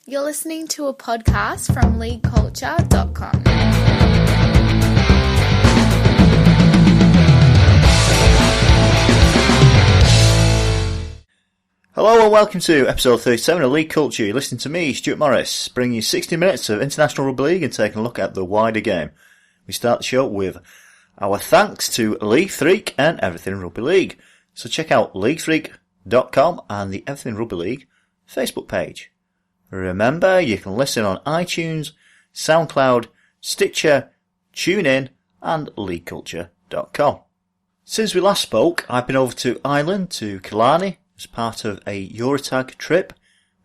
You're listening to a podcast from leagueculture.com. Hello and welcome to episode 37 of League Culture. You're listening to me, Stuart Morris, bringing you 60 minutes of International Rugby League and taking a look at the wider game. We start the show with our thanks to League Freak and Everything Rugby League. So check out leaguefreak.com and the Everything Rugby League Facebook page. Remember, you can listen on iTunes, SoundCloud, Stitcher, TuneIn and leagueculture.com. Since we last spoke, I've been over to Ireland, to Killarney, as part of a Eurotag trip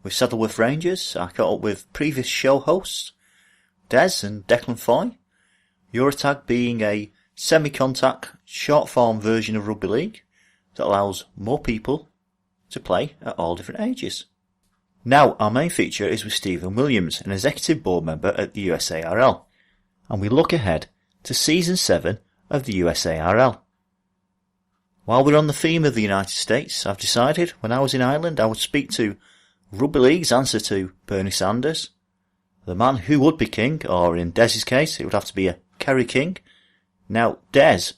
with Saddleworth Rangers. I caught up with previous show hosts, Des and Declan Foy. Eurotag being a semi-contact, short-form version of rugby league that allows more people to play at all different ages. Now, our main feature is with Stephen Williams, an executive board member at the USARL, and we look ahead to Season 7 of the USARL. While we're on the theme of the United States, I've decided when I was in Ireland I would speak to Rugby League's answer to Bernie Sanders, the man who would be king, or in Des's case it would have to be a Kerry King. Now, Des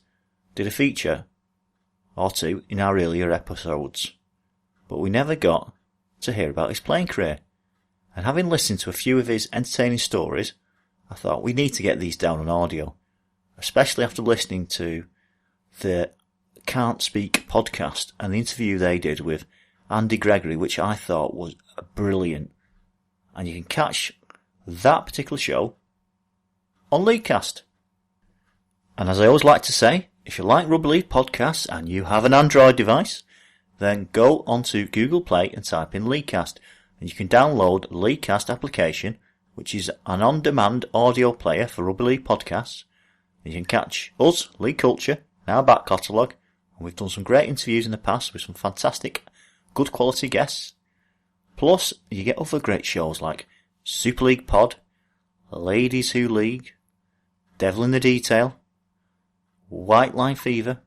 did a feature or two in our earlier episodes, but we never got to hear about his playing career. And having listened to a few of his entertaining stories, I thought we need to get these down on audio, especially after listening to the Can't Speak podcast and the interview they did with Andy Gregory, which I thought was brilliant. And you can catch that particular show on Leaguecast. And as I always like to say, if you like Rugby League podcasts and you have an Android device, then go onto Google Play and type in Leaguecast, and you can download the Leaguecast application, which is an on-demand audio player for Rugby League podcasts. You can catch us, League Culture, in our back catalogue, and we've done some great interviews in the past with some fantastic, good quality guests. Plus, you get other great shows like Super League Pod, Ladies Who League, Devil in the Detail, White Line Fever,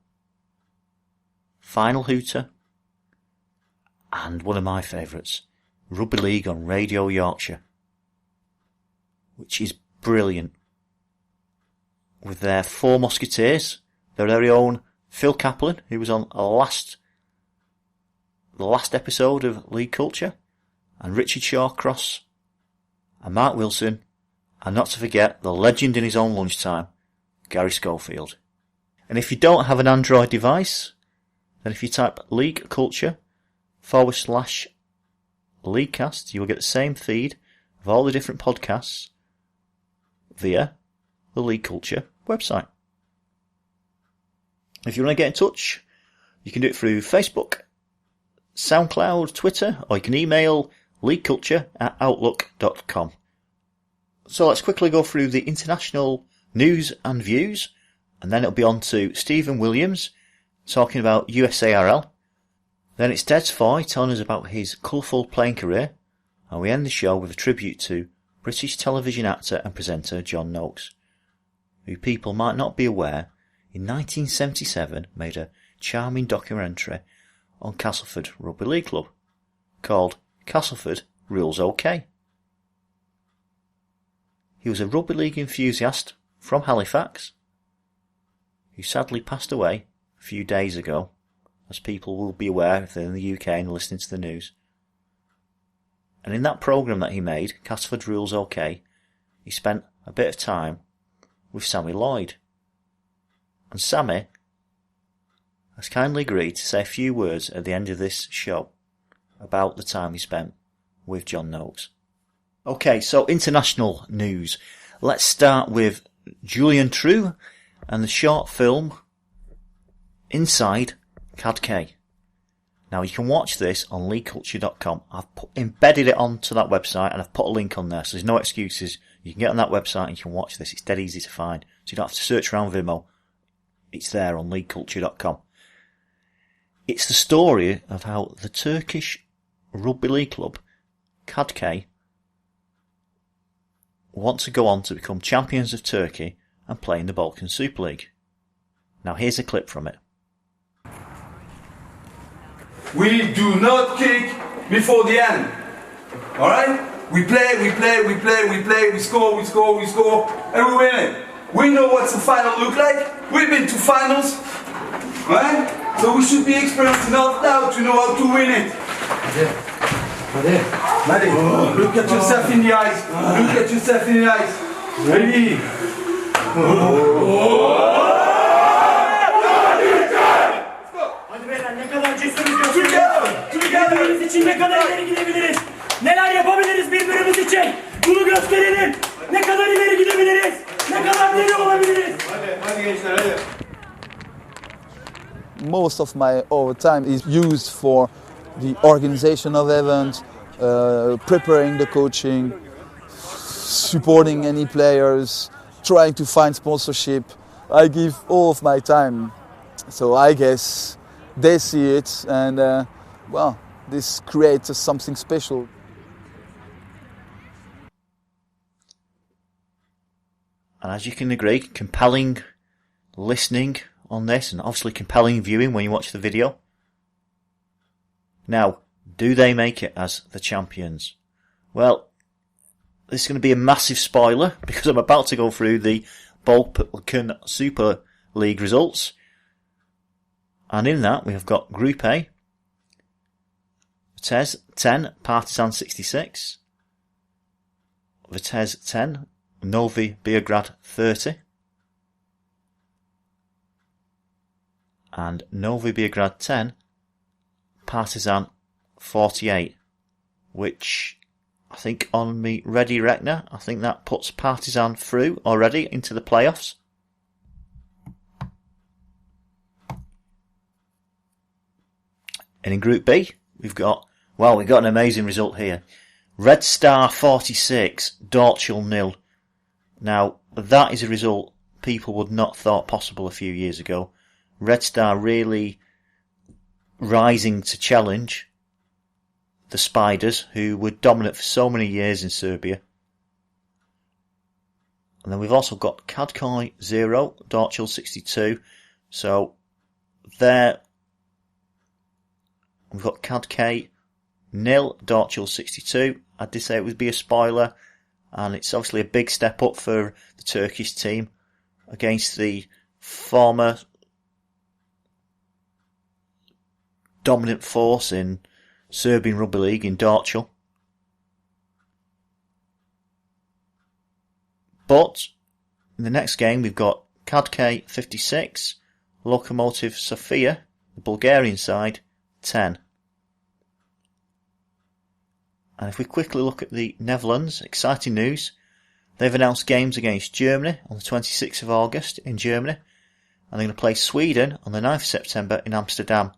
Final Hooter, and one of my favourites, Rugby League on Radio Yorkshire, which is brilliant. With their four musketeers, their very own Phil Kaplan, who was on the last episode of League Culture, and Richard Shawcross, and Mark Wilson, and not to forget the legend in his own lunchtime, Gary Schofield. And if you don't have an Android device, then if you type League Culture /Leaguecast, you will get the same feed of all the different podcasts via the League Culture website. If you want to get in touch, you can do it through Facebook, SoundCloud, Twitter, or you can email leagueculture@outlook.com. So let's quickly go through the international news and views, and then it'll be on to Stephen Williams talking about USARL. Then it's Des Foy telling us about his colourful playing career, and we end the show with a tribute to British television actor and presenter John Noakes, who people might not be aware in 1977 made a charming documentary on Castleford Rugby League Club called Castleford Rules OK. He was a rugby league enthusiast from Halifax who sadly passed away a few days ago, as people will be aware if they're in the UK and listening to the news. And in that programme that he made, Castleford Rules OK, he spent a bit of time with Sammy Lloyd. And Sammy has kindly agreed to say a few words at the end of this show about the time he spent with John Noakes. Okay, so international news. Let's start with Julian True and the short film Inside Cad K. Now you can watch this on leagueculture.com. I've embedded it onto that website and I've put a link on there, so there's no excuses. You can get on that website and you can watch this. It's dead easy to find, so you don't have to search around Vimeo. It's there on leagueculture.com. It's the story of how the Turkish rugby league club, Cad K, want to go on to become champions of Turkey and play in the Balkan Super League. Now here's a clip from it. We do not kick before the end. Alright? We play, we score, and we win it. We know what's the final look like. We've been to finals, right? So we should be experienced enough now to know how to win it. Ready? Look at yourself in the eyes. Ready? Hadi beyler ne kadar cesuruz gösterelim. Birbirimiz için ne kadar ileri gidebiliriz. Neler yapabiliriz birbirimiz için. Bunu gösterelim. Ne kadar ileri gidebiliriz. Ne kadar deli olabiliriz. Hadi gençler hadi. Most of my overtime is used for the organization of events, preparing the coaching, supporting any players, trying to find sponsorship. I give all of my time. So I guess they see it and well, this creates something special. And as you can agree, compelling listening on this and obviously compelling viewing when you watch the video. Now, do they make it as the champions? Well, this is going to be a massive spoiler because I'm about to go through the Balkan Super League results. And in that, we have got Group A, Vitesse 10, Partizan 66, Vitesse 10, Novi Beograd 30, and Novi Beograd 10, Partizan 48, which I think on me ready reckoner, I think that puts Partizan through already into the playoffs. And in Group B, we've got an amazing result here. Red Star 46, Dortmund 0. Now, that is a result people would not thought possible a few years ago. Red Star really rising to challenge the Spiders, who were dominant for so many years in Serbia. And then we've also got Kadkoi 0, Dortmund 62. So there we've got Kadkoi 0, Dortmund 62. I did say it would be a spoiler, and it's obviously a big step up for the Turkish team against the former dominant force in Serbian Rugby League in Dortmund. But in the next game we've got Kadkoi 56, Lokomotiv Sofia, the Bulgarian side, 10. And if we quickly look at the Netherlands, exciting news. They've announced games against Germany on the 26th of August in Germany. And they're going to play Sweden on the 9th of September in Amsterdam.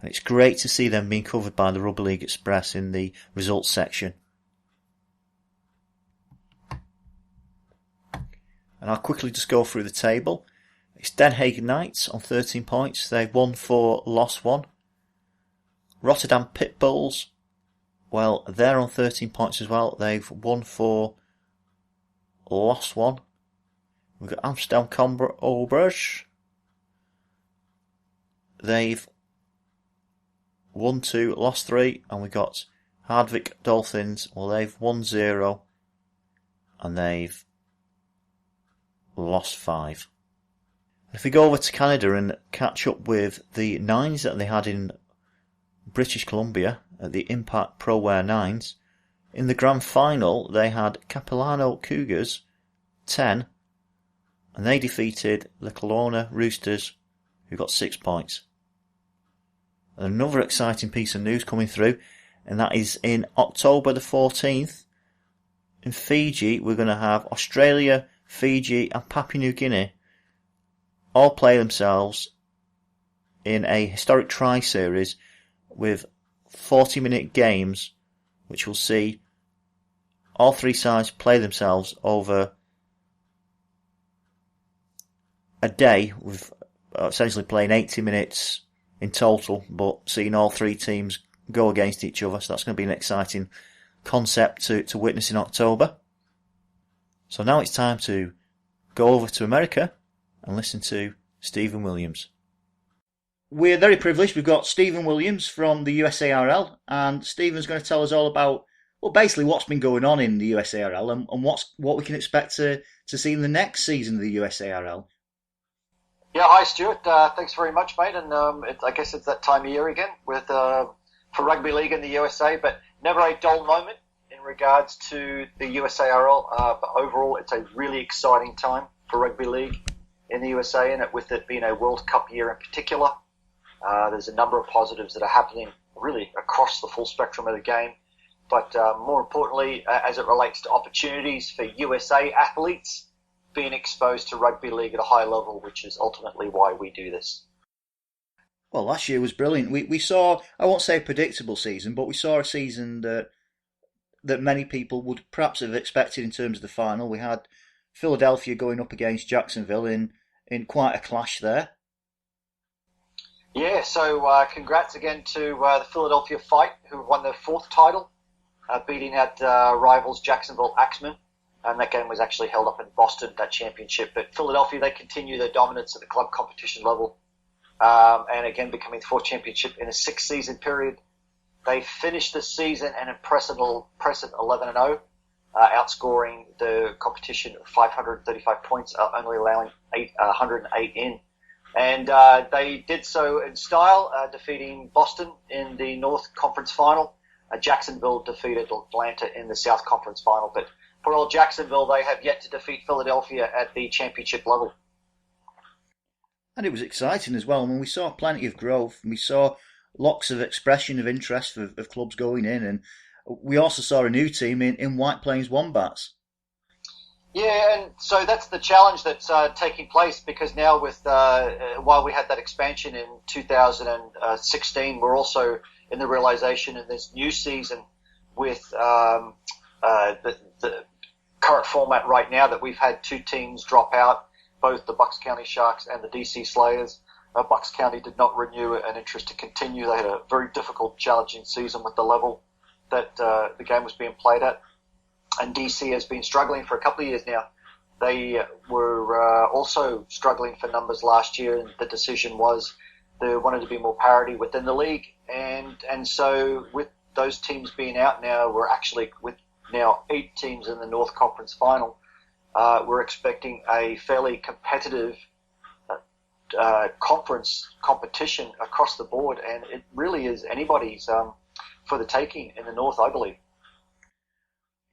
And it's great to see them being covered by the Rugby League Express in the results section. And I'll quickly just go through the table. It's Den Haag Knights on 13 points. They've won 4, lost 1. Rotterdam Pitbulls, well, they're on 13 points as well. They've won 4, lost 1. We've got Amsterdam Coburg. They've won 2, lost 3. And we've got Hardwick Dolphins. Well, they've won 0. And they've lost 5. If we go over to Canada and catch up with the 9s that they had in British Columbia at the Impact ProWare 9s, in the grand final they had Capilano Cougars 10, and they defeated the Kelowna Roosters, who got 6 points. And another exciting piece of news coming through, and that is in October the 14th, in Fiji, we're going to have Australia, Fiji and Papua New Guinea all play themselves in a historic tri-series with 40-minute games, which will see all three sides play themselves over a day, with essentially playing 80 minutes in total, but seeing all three teams go against each other. So that's going to be an exciting concept to witness in October. So now it's time to go over to America and listen to Stephen Williams. We're very privileged. We've got Stephen Williams from the USARL, and Stephen's going to tell us all about well, basically what's been going on in the USARL and what we can expect to see in the next season of the USARL. Yeah, hi Stuart. Thanks very much, mate. And I guess it's that time of year again with for rugby league in the USA, but never a dull moment in regards to the USARL. But overall, it's a really exciting time for rugby league in the USA, and with it being a World Cup year in particular, there's a number of positives that are happening really across the full spectrum of the game. But more importantly, as it relates to opportunities for USA athletes being exposed to rugby league at a high level, which is ultimately why we do this. Well, last year was brilliant. We saw, I won't say a predictable season, but we saw a season that many people would perhaps have expected in terms of the final. We had Philadelphia going up against Jacksonville in quite a clash there. Yeah, so congrats again to the Philadelphia Fight, who won their 4th title, beating out rivals Jacksonville Axemen. And that game was actually held up in Boston, that championship. But Philadelphia, they continue their dominance at the club competition level. And again, becoming the 4th championship in a 6-season period. They finished the season an impressive 11-0, outscoring the competition 535 points, only allowing 108 in. And they did so in style, defeating Boston in the North Conference Final. Jacksonville defeated Atlanta in the South Conference Final. But for old Jacksonville, they have yet to defeat Philadelphia at the championship level. And it was exciting as well. I mean, we saw plenty of growth. We saw lots of expression of interest of clubs going in. And we also saw a new team in White Plains Wombats. Yeah, and so that's the challenge that's taking place, because now with while we had that expansion in 2016, we're also in the realization in this new season with the current format right now that we've had 2 teams drop out, both the Bucks County Sharks and the DC Slayers. Bucks County did not renew an interest to continue. They had a very difficult, challenging season with the level that the game was being played at. And DC has been struggling for a couple of years now. They were also struggling for numbers last year, and the decision was they wanted to be more parity within the league. And so with those teams being out now, we're actually with now 8 teams in the North Conference Final. We're expecting a fairly competitive conference competition across the board, and it really is anybody's for the taking in the North, I believe.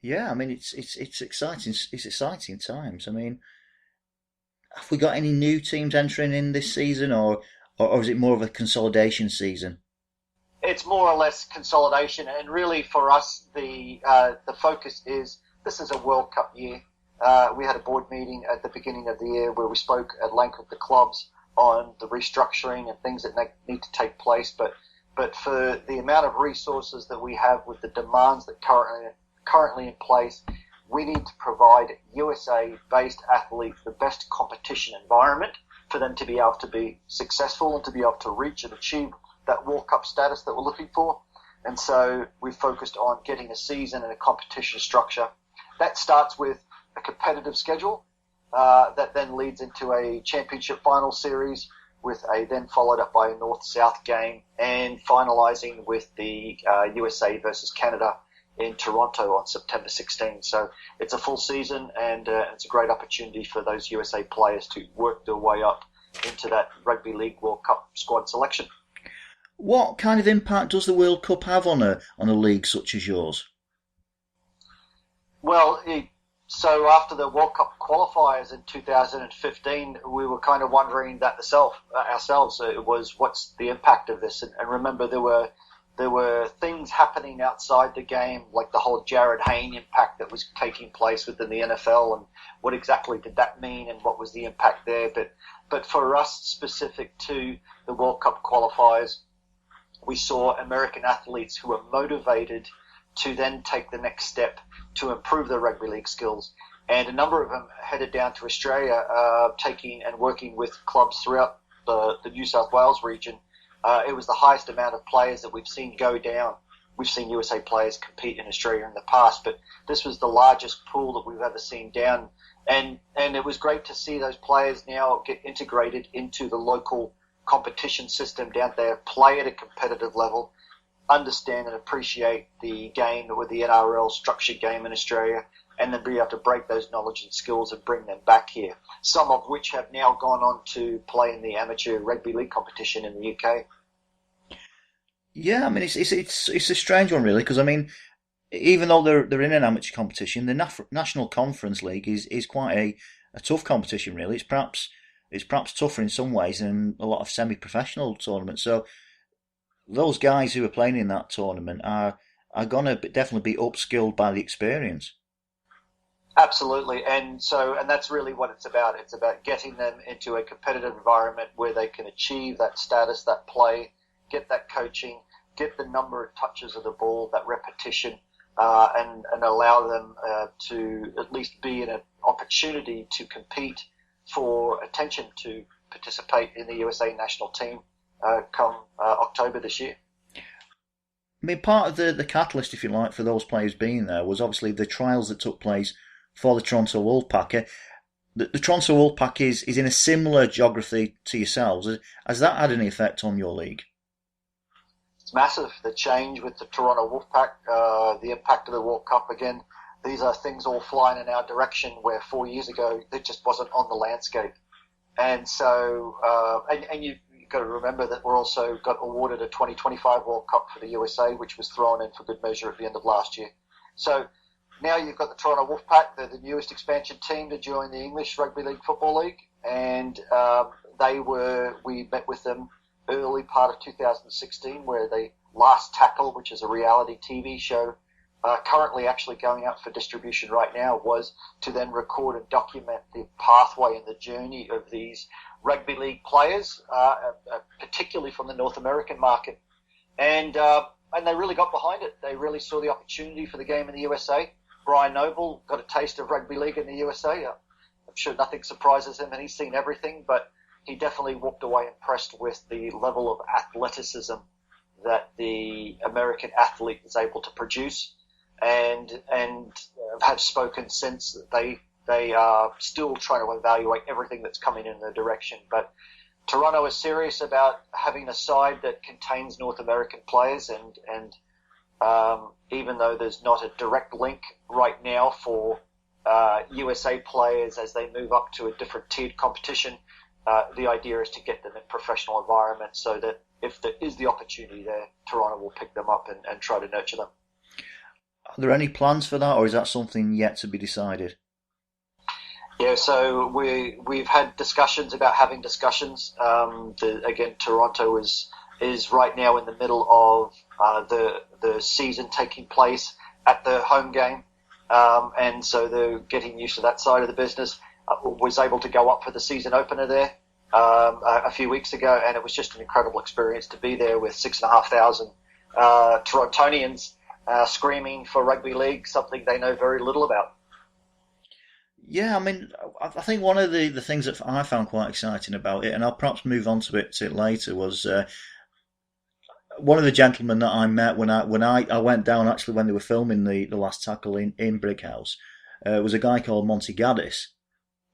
Yeah, I mean it's exciting. It's exciting times. I mean, have we got any new teams entering in this season, or is it more of a consolidation season? It's more or less consolidation, and really for us, the focus is this is a World Cup year. We had a board meeting at the beginning of the year where we spoke at length with the clubs on the restructuring and things that need to take place. But for the amount of resources that we have with the demands that currently in place, we need to provide USA-based athletes the best competition environment for them to be able to be successful and to be able to reach and achieve that World Cup status that we're looking for. And so we've focused on getting a season and a competition structure. That starts with a competitive schedule that then leads into a championship final series with then followed up by a North-South game and finalising with the USA versus Canada in Toronto on September 16. So it's a full season, and it's a great opportunity for those USA players to work their way up into that Rugby League World Cup squad selection. What kind of impact does the World Cup have on a league such as yours? Well, so after the World Cup qualifiers in 2015, we were kind of wondering that ourselves. It was, what's the impact of this? And remember, there were things happening outside the game, like the whole Jared Hayne impact that was taking place within the NFL, and what exactly did that mean, and what was the impact there? But for us, specific to the World Cup qualifiers, we saw American athletes who were motivated to then take the next step to improve their rugby league skills. And a number of them headed down to Australia, taking and working with clubs throughout the New South Wales region. It was the highest amount of players that we've seen go down. We've seen USA players compete in Australia in the past, but this was the largest pool that we've ever seen down. And it was great to see those players now get integrated into the local competition system down there, play at a competitive level, understand and appreciate the game with the NRL structured game in Australia, and then be able to break those knowledge and skills and bring them back here. Some of which have now gone on to play in the amateur rugby league competition in the UK. Yeah, I mean it's a strange one really, because I mean, even though they're in an amateur competition, the National Conference League is quite a tough competition really. It's perhaps tougher in some ways than a lot of semi-professional tournaments. So those guys who are playing in that tournament are going to definitely be upskilled by the experience. Absolutely, and that's really what it's about. It's about getting them into a competitive environment where they can achieve that status, that play, get that coaching, get the number of touches of the ball, that repetition, and allow them to at least be in an opportunity to compete for attention to participate in the USA national team come October this year. I mean, part of the catalyst, if you like, for those players being there was obviously the trials that took place for the Toronto Wolfpack. The Toronto Wolfpack is in a similar geography to yourselves. Has that had any effect on your league? It's massive, the change with the Toronto Wolfpack, the impact of the World Cup again. These are things all flying in our direction where 4 years ago it just wasn't on the landscape. And so, and you've got to remember that we're also got awarded a 2025 World Cup for the USA, which was thrown in for good measure at the end of last year. So now you've got the Toronto Wolfpack. They're the newest expansion team to join the English Rugby League Football League, and we met with them early part of 2016, where they Last Tackle, which is a reality TV show, currently actually going out for distribution right now, was to then record and document the pathway and the journey of these rugby league players, particularly from the North American market. And they really got behind it. They really saw the opportunity for the game in the USA. Brian Noble got a taste of rugby league in the USA. I'm sure nothing surprises him, and he's seen everything, but he definitely walked away impressed with the level of athleticism that the American athlete is able to produce, and have spoken since that they are still trying to evaluate everything that's coming in their direction. But Toronto is serious about having a side that contains North American players, and even though there's not a direct link right now for USA players as they move up to a different tiered competition, the idea is to get them in professional environments so that if there is the opportunity there, Toronto will pick them up and try to nurture them. Are there any plans for that, or is that something yet to be decided? Yeah, so we've had discussions about having discussions. Again, Toronto is right now in the middle of the season taking place at the home game, and so they're getting used to that side of the business. Was able to go up for the season opener there a few weeks ago, and it was just an incredible experience to be there with 6,500 Torontonians screaming for rugby league, something they know very little about. Yeah, I mean, I think one of the things that I found quite exciting about it, and I'll perhaps move on to it later, was one of the gentlemen that I met when I went down actually when they were filming the Last Tackle in Brighouse, was a guy called Monty Gaddis.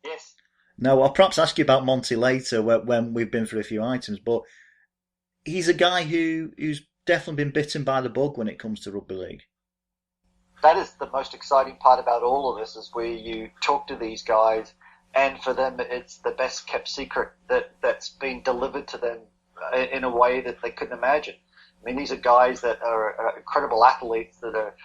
Yes. Now, I'll perhaps ask you about Monty later when we've been through a few items, but he's a guy who's definitely been bitten by the bug when it comes to rugby league. That is the most exciting part about all of this, is where you talk to these guys, and for them it's the best kept secret that's been delivered to them in a way that they couldn't imagine. I mean, these are guys that are incredible athletes that are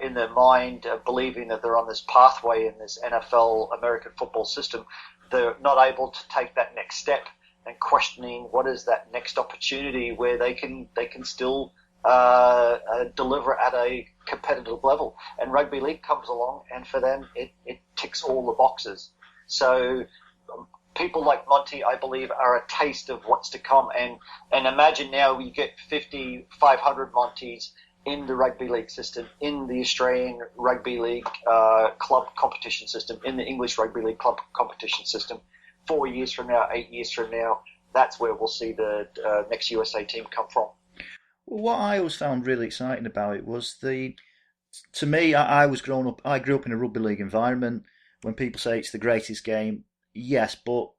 in their mind believing that they're on this pathway in this NFL American football system. They're not able to take that next step and questioning what is that next opportunity where they can still deliver at a competitive level. And rugby league comes along, and for them it ticks all the boxes. So people like Monty, I believe, are a taste of what's to come. And imagine now we get 500 Montys in the rugby league system, in the Australian rugby league club competition system, in the English rugby league club competition system. 4 years from now, 8 years from now, that's where we'll see the next USA team come from. Well, what I always found really exciting about it was to me, I grew up in a rugby league environment. When people say it's the greatest game, yes, but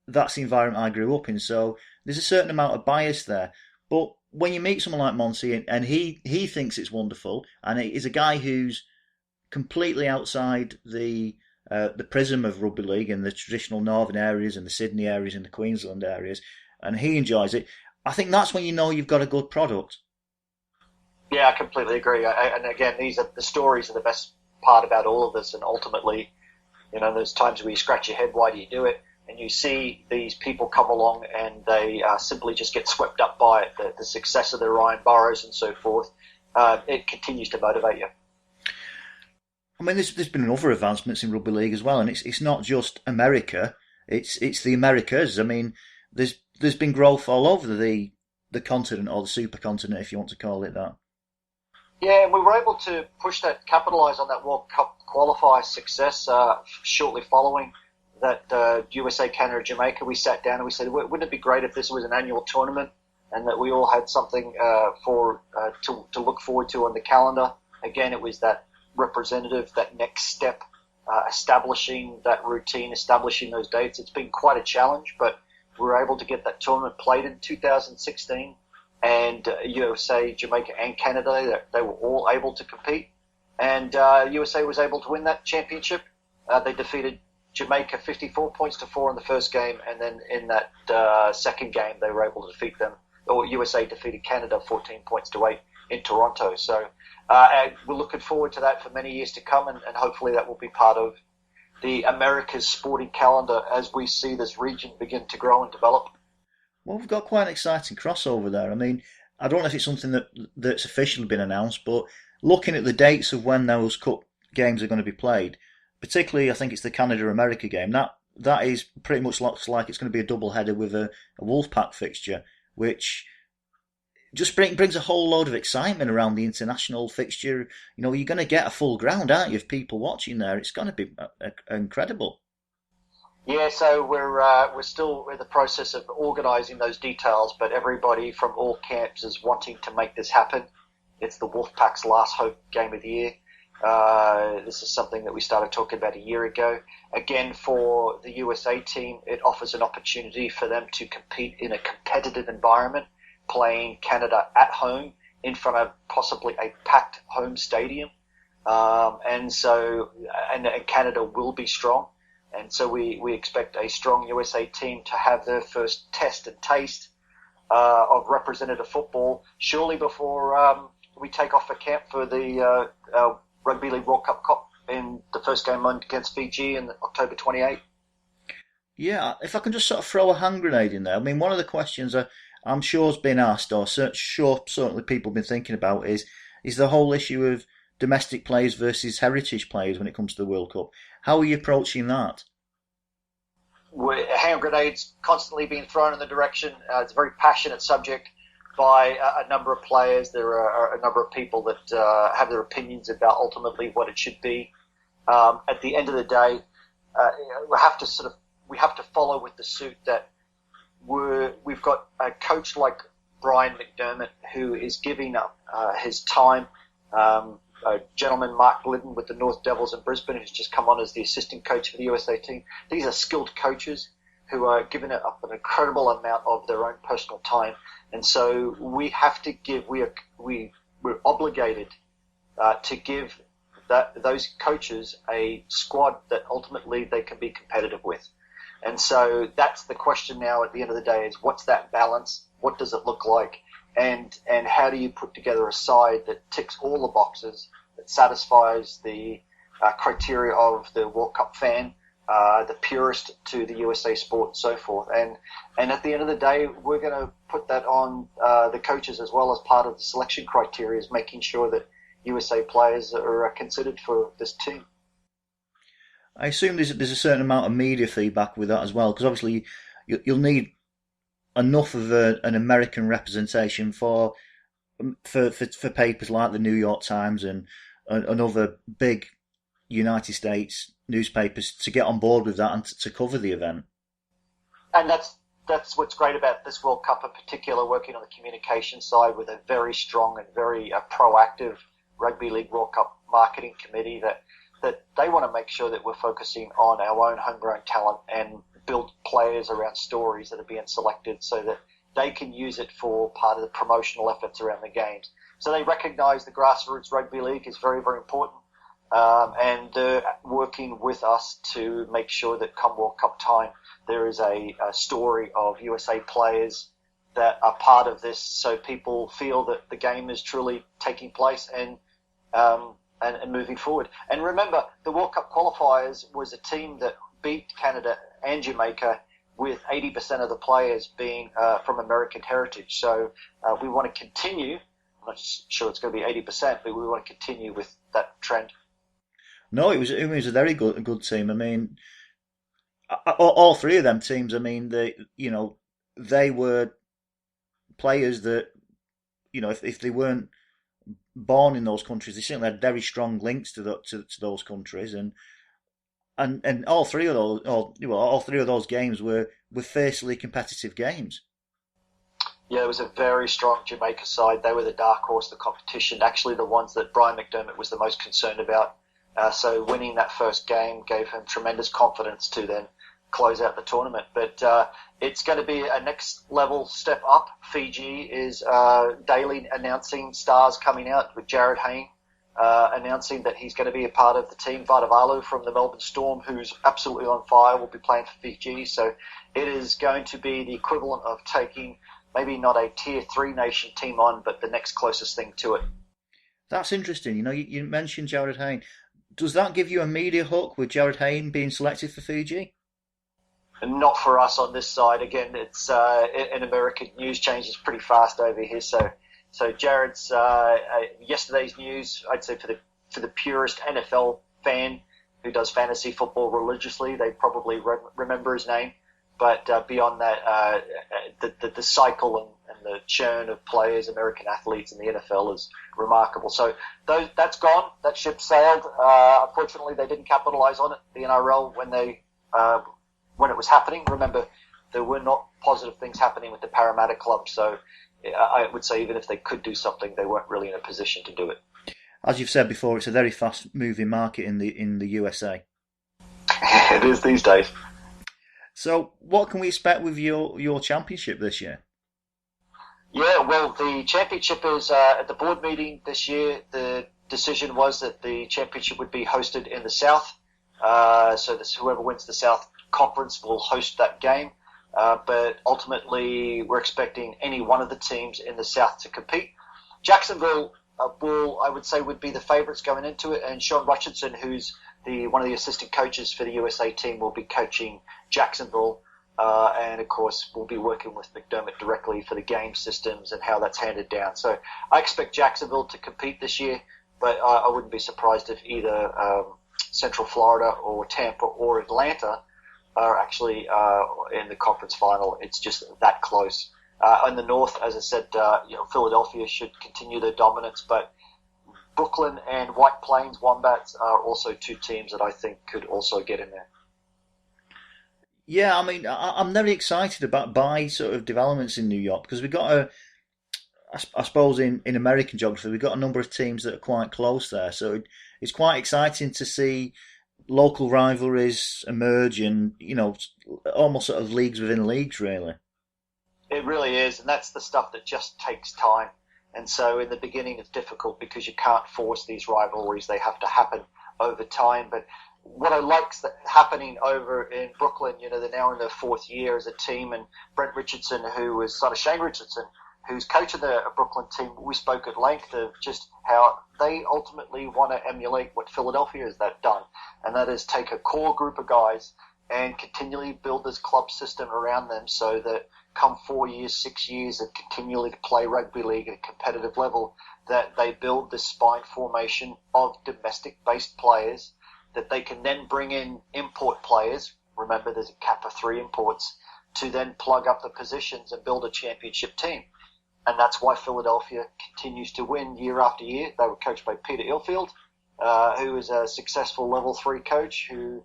that's the environment I grew up in, so there's a certain amount of bias there. But when you meet someone like Monty, and he thinks it's wonderful, and he's a guy who's completely outside the prism of rugby league in the traditional northern areas and the Sydney areas and the Queensland areas, and he enjoys it. I think that's when you know you've got a good product. Yeah, I completely agree. And again, the stories are the best part about all of this. And ultimately, there's times where you scratch your head, why do you do it? And you see these people come along and they simply just get swept up by it. The success of the Ryan Burrows and so forth, it continues to motivate you. I mean, there's been other advancements in rugby league as well, and it's not just America. It's the Americas. I mean, there's been growth all over the continent, or the supercontinent, if you want to call it that. Yeah, and we were able to capitalise on that World Cup qualifier success shortly following that USA, Canada, Jamaica. We sat down and we said, wouldn't it be great if this was an annual tournament and that we all had something to look forward to on the calendar? Again, it was that representative, that next step, establishing that routine, establishing those dates. It's been quite a challenge, but we were able to get that tournament played in 2016. And USA, Jamaica, and Canada, they were all able to compete. And USA was able to win that championship. They defeated Jamaica 54 points to 4 in the first game, and then in that second game, they were able to defeat them. Or USA defeated Canada 14 points to 8 in Toronto. So we're looking forward to that for many years to come, and hopefully that will be part of the America's sporting calendar as we see this region begin to grow and develop. Well, we've got quite an exciting crossover there. I mean, I don't know if it's something that's officially been announced, but looking at the dates of when those cup games are going to be played, particularly I think it's the Canada-America game, that is pretty much looks like it's going to be a double-header with a Wolfpack fixture, which just brings a whole load of excitement around the international fixture. You're going to get a full ground, aren't you, of people watching there? It's going to be incredible. Yeah, so we're still in the process of organising those details, but everybody from all camps is wanting to make this happen. It's the Wolfpack's last hope game of the year. This is something that we started talking about a year ago. Again, for the USA team, it offers an opportunity for them to compete in a competitive environment, playing Canada at home in front of possibly a packed home stadium. And Canada will be strong. And so we expect a strong USA team to have their first test and taste of representative football surely before we take off for camp for the Rugby League World Cup in the first game against Fiji in October 28th. Yeah, if I can just sort of throw a hand grenade in there. I mean, one of the questions I'm sure has been asked, or certainly people have been thinking about, is the whole issue of domestic players versus heritage players when it comes to the World Cup. How are you approaching that? Hand grenades constantly being thrown in the direction. It's a very passionate subject by a number of players. There are a number of people that have their opinions about ultimately what it should be. At the end of the day, we have to follow with the suit that we've got a coach like Brian McDermott who is giving up his time. A gentleman, Mark Glidden, with the North Devils in Brisbane, who's just come on as the assistant coach for the USA team. These are skilled coaches who are giving up an incredible amount of their own personal time. And so we have to give, we're obligated to give those coaches a squad that ultimately they can be competitive with. And so that's the question now at the end of the day is what's that balance? What does it look like? And how do you put together a side that ticks all the boxes, that satisfies the criteria of the World Cup fan, the purist to the USA sport and so forth. And at the end of the day, we're going to put that on the coaches as well as part of the selection criteria, is making sure that USA players are considered for this team. I assume there's a certain amount of media feedback with that as well, because obviously you'll need enough of an American representation for papers like the New York Times and other big United States newspapers to get on board with that and to cover the event. And that's what's great about this World Cup in particular, working on the communication side with a very strong and very proactive Rugby League World Cup marketing committee that they want to make sure that we're focusing on our own homegrown talent and build players around stories that are being selected so that they can use it for part of the promotional efforts around the games. So they recognise the grassroots rugby league is very, very important, and they're working with us to make sure that come World Cup time, there is a story of USA players that are part of this, so people feel that the game is truly taking place and moving forward. And remember, the World Cup qualifiers was a team that beat Canada and Jamaica with 80% of the players being from American heritage. So we want to continue. I'm not sure it's going to be 80%, but we want to continue with that trend. No, it was a very good team. I mean, all three of them teams. I mean, they were players that, if they weren't born in those countries, they certainly had very strong links to those countries, and all three of those games were fiercely competitive games. Yeah, it was a very strong Jamaica side. They were the dark horse of the competition, actually the ones that Brian McDermott was the most concerned about. So winning that first game gave him tremendous confidence to then close out the tournament. But it's going to be a next level step up. Fiji is daily announcing stars coming out, with Jared Hayne announcing that he's going to be a part of the team. Vadavalu from the Melbourne Storm, who's absolutely on fire, will be playing for Fiji. So it is going to be the equivalent of taking maybe not a tier 3 nation team on, but the next closest thing to it. That's interesting. You mentioned Jared Hayne. Does that give you a media hook with Jared Hayne being selected for Fiji? And not for us on this side. Again, it's in American news changes pretty fast over here. So Jared's yesterday's news, I'd say for the purist NFL fan who does fantasy football religiously, they probably remember his name. But beyond that, the cycle and the churn of players, American athletes in the NFL is remarkable. So that's gone. That ship sailed. Unfortunately, they didn't capitalise on it, the NRL, when it was happening. Remember, there were not positive things happening with the Parramatta club. So I would say even if they could do something, they weren't really in a position to do it. As you've said before, it's a very fast-moving market in the USA. It is these days. So, what can we expect with your championship this year? Yeah, well, the championship is at the board meeting this year. The decision was that the championship would be hosted in the South. So whoever wins the South Conference will host that game. But ultimately, we're expecting any one of the teams in the South to compete. Jacksonville I would say, would be the favourites going into it, and Sean Richardson, who's one of the assistant coaches for the USA team, will be coaching Jacksonville, and of course we'll be working with McDermott directly for the game systems and how that's handed down. So I expect Jacksonville to compete this year, but I wouldn't be surprised if either Central Florida or Tampa or Atlanta are actually in the conference final. It's just that close. In the North, as I said, Philadelphia should continue their dominance, but Brooklyn and White Plains Wombats are also two teams that I think could also get in there. Yeah, I mean, I'm very excited by sort of developments in New York, because we've got I suppose in American geography, we've got a number of teams that are quite close there. So it's quite exciting to see local rivalries emerge and, almost sort of leagues within leagues, really. It really is, and that's the stuff that just takes time. And so in the beginning it's difficult because you can't force these rivalries. They have to happen over time. But what I like's that happening over in Brooklyn, they're now in their fourth year as a team, and Brent Richardson, who was son of Shane Richardson, who's coaching the Brooklyn team, we spoke at length of just how they ultimately want to emulate what Philadelphia has done, and that is take a core group of guys and continually build this club system around them so that come 4 years, 6 years of continually to play rugby league at a competitive level, that they build this spine formation of domestic-based players that they can then bring in import players. Remember, there's a cap of 3 imports to then plug up the positions and build a championship team. And that's why Philadelphia continues to win year after year. They were coached by Peter Ilfield, who is a successful level 3 coach who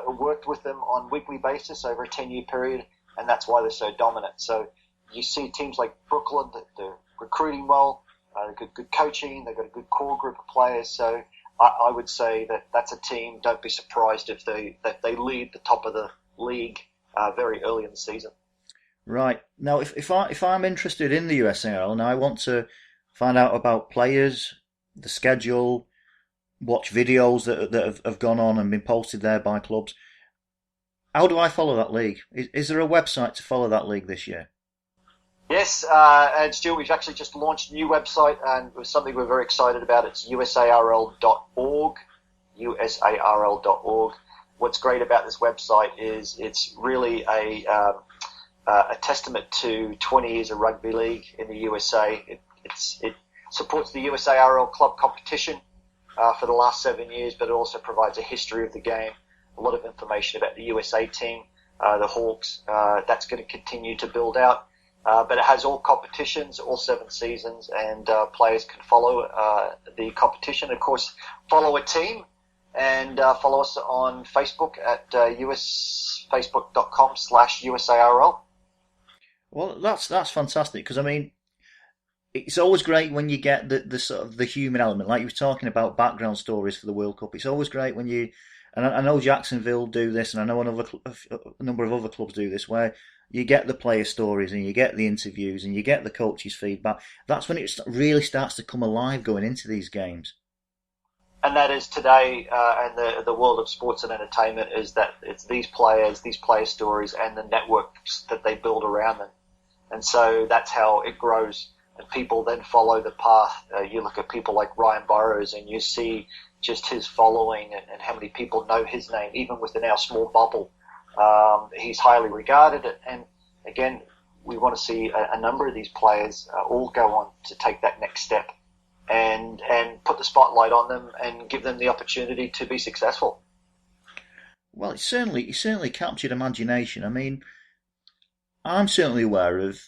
worked with them on weekly basis over a 10-year period, and that's why they're so dominant. So you see teams like Brooklyn that they're recruiting well, they've got good coaching, they've got a good core group of players. So I would say that that's a team. Don't be surprised if they lead the top of the league very early in the season. Right. Now, if I'm interested in the USARL and I want to find out about players, the schedule, watch videos that have gone on and been posted there by clubs, how do I follow that league? Is there a website to follow that league this year? Yes, and Stuart, we've actually just launched a new website, and it was something we're very excited about. It's USARL.org, USARL.org. What's great about this website is it's really a testament to 20 years of rugby league in the USA. It supports the USARL club competition for the last 7 years, but it also provides a history of the game, a lot of information about the USA team, the Hawks. That's going to continue to build out. But it has all competitions, all 7 seasons, and players can follow the competition. Of course, follow a team and follow us on Facebook at facebook.com/USARL. Well, that's fantastic, because I mean, it's always great when you get the sort of the human element, like you were talking about background stories for the World Cup. It's always great when you, and I know Jacksonville do this, and I know a number of other clubs do this, where you get the player stories and you get the interviews and you get the coaches' feedback. That's when it really starts to come alive going into these games. And that is today, and the world of sports and entertainment is that it's these player stories, and the networks that they build around them. And so that's how it grows. And people then follow the path. You look at people like Ryan Burrows, and you see just his following and how many people know his name, even within our small bubble. He's highly regarded, and again, we want to see a number of these players all go on to take that next step and put the spotlight on them and give them the opportunity to be successful. Well, it certainly captured imagination. I mean, I'm certainly aware of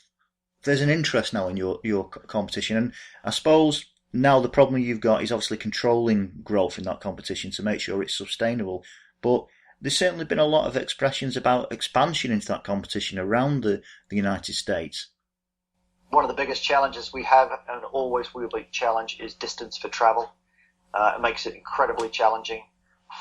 there's an interest now in your competition, and I suppose now the problem you've got is obviously controlling growth in that competition to make sure it's sustainable. But there's certainly been a lot of expressions about expansion into that competition around the United States. One of the biggest challenges we have, and always will be challenge, is distance for travel. It makes it incredibly challenging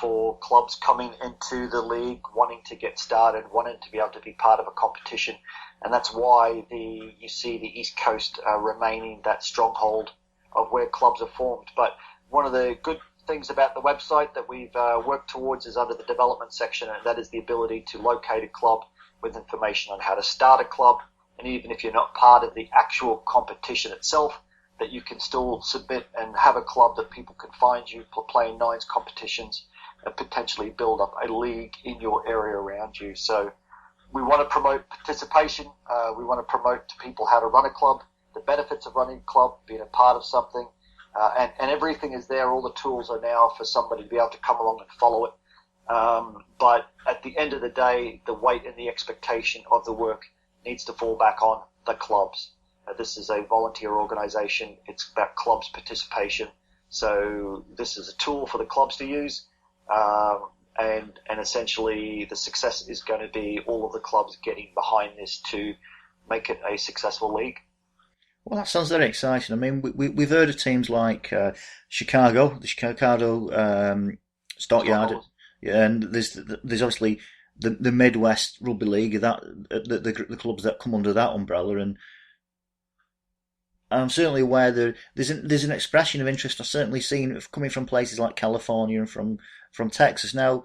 for clubs coming into the league, wanting to get started, wanting to be able to be part of a competition. And that's why you see the East Coast remaining that stronghold of where clubs are formed. But one of the good things about the website that we've worked towards is under the development section, and that is the ability to locate a club with information on how to start a club. And even if you're not part of the actual competition itself, that you can still submit and have a club that people can find you, play in nines competitions, and potentially build up a league in your area around you. So we want to promote participation. We want to promote to people how to run a club, the benefits of running a club, being a part of something, and everything is there. All the tools are now for somebody to be able to come along and follow it. But at the end of the day, the weight and the expectation of the work needs to fall back on the clubs. This is a volunteer organisation. It's about clubs' participation. So this is a tool for the clubs to use. And essentially the success is going to be all of the clubs getting behind this to make it a successful league. Well, that sounds very exciting. I mean, we've heard of teams like Chicago, the Chicago Stockyard, and there's obviously the Midwest Rugby League, that the clubs that come under that umbrella, and I'm certainly aware that there's an expression of interest I've certainly seen coming from places like California and from Texas. Now,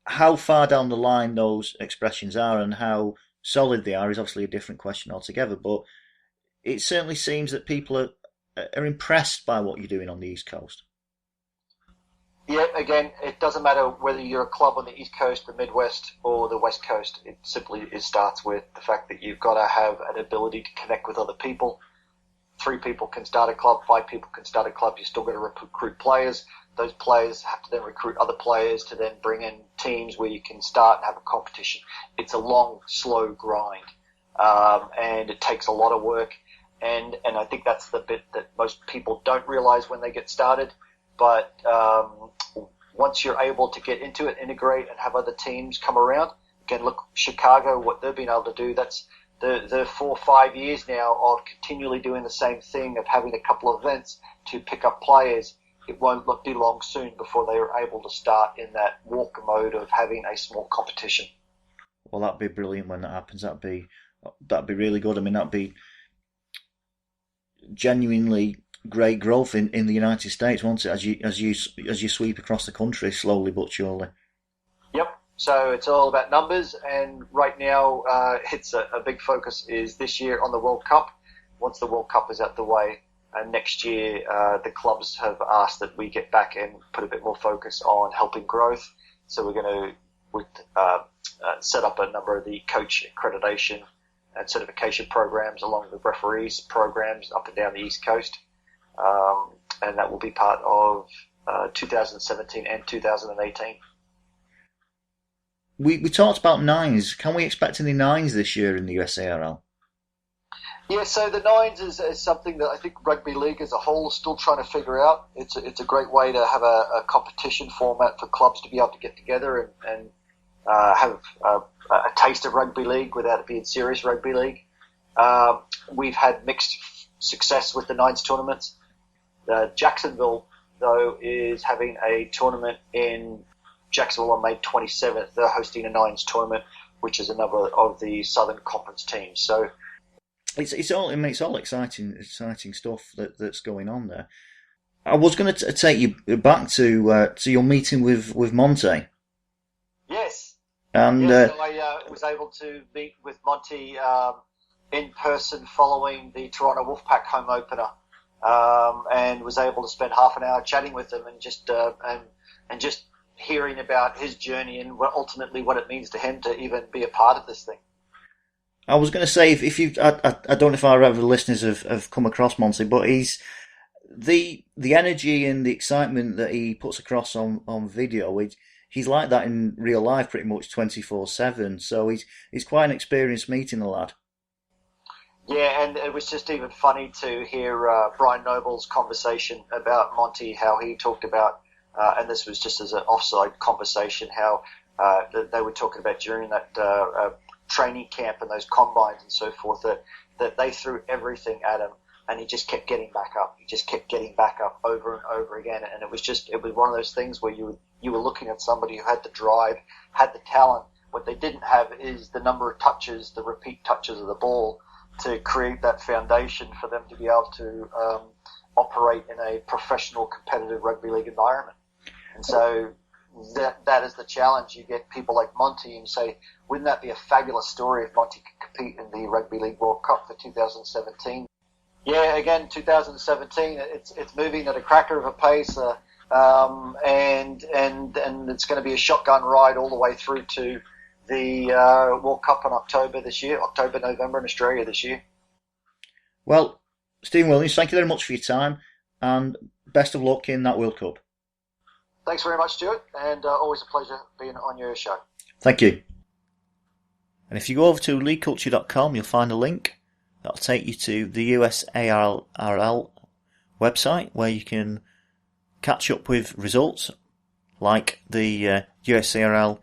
how far down the line those expressions are and how solid they are is obviously a different question altogether, but it certainly seems that people are impressed by what you're doing on the East Coast. Yeah, again, it doesn't matter whether you're a club on the East Coast, the Midwest, or the West Coast. It starts with the fact that you've got to have an ability to connect with other people. 3 people can start a club, 5 people can start a club. You're still going to recruit players. Those players have to then recruit other players to then bring in teams where you can start and have a competition. It's a long, slow grind, and it takes a lot of work. And I think that's the bit that most people don't realize when they get started. But once you're able to get into it, integrate, and have other teams come around, again, look, Chicago, what they've been able to do, that's the 4 or 5 years now of continually doing the same thing, of having a couple of events to pick up players. It won't be long soon before they are able to start in that walk mode of having a small competition. Well, that'd be brilliant when that happens. That'd be that'd be really good. I mean, that'd be genuinely great growth in the United States, won't it? As you sweep across the country slowly but surely. Yep. So it's all about numbers, and right now it's a big focus is this year on the World Cup. Once the World Cup is out the way, next year the clubs have asked that we get back and put a bit more focus on helping growth. So we're going to set up a number of the coach accreditation and certification programs along with referees programs up and down the East Coast. And that will be part of 2017 and 2018. We talked about nines. Can we expect any nines this year in the USARL? Yeah, so the nines is something that I think rugby league as a whole is still trying to figure out. It's a great way to have a competition format for clubs to be able to get together and have a taste of rugby league without it being serious rugby league. We've had mixed success with the nines tournaments. Jacksonville, though, is having a tournament in Jacksonville on May 27th. They're hosting a nines tournament, which is another of the Southern Conference teams. So it's all exciting stuff that's going on there. I was going to take you back to your meeting with Monty. Yes. And so I was able to meet with Monty in person following the Toronto Wolfpack home opener, and was able to spend half an hour chatting with him and just hearing about his journey and ultimately what it means to him to even be a part of this thing. I was going to say, if you, I don't know if our other listeners have come across Monty, but he's the energy and the excitement that he puts across on video. He's like that in real life, pretty much 24/7. So he's quite an experienced meeting, the lad. Yeah, and it was just even funny to hear Brian Noble's conversation about Monty, how he talked about, and this was just as an offside conversation, how they were talking about during that training camp and those combines and so forth, that they threw everything at him and he just kept getting back up. He just kept getting back up over and over again, and it was one of those things where you were looking at somebody who had the drive, had the talent. What they didn't have is the number of touches, the repeat touches of the ball to create that foundation for them to be able to operate in a professional competitive rugby league environment. And so that is the challenge. You get people like Monty and say, wouldn't that be a fabulous story if Monty could compete in the Rugby League World Cup for 2017? Yeah, again, 2017, it's moving at a cracker of a pace, and it's going to be a shotgun ride all the way through to the World Cup in October, November in Australia this year. Well, Stephen Williams, thank you very much for your time, and best of luck in that World Cup. Thanks very much, Stuart, and always a pleasure being on your show. Thank you. And if you go over to leagueculture.com, you'll find a link that'll take you to the USARL website, where you can catch up with results like the USARL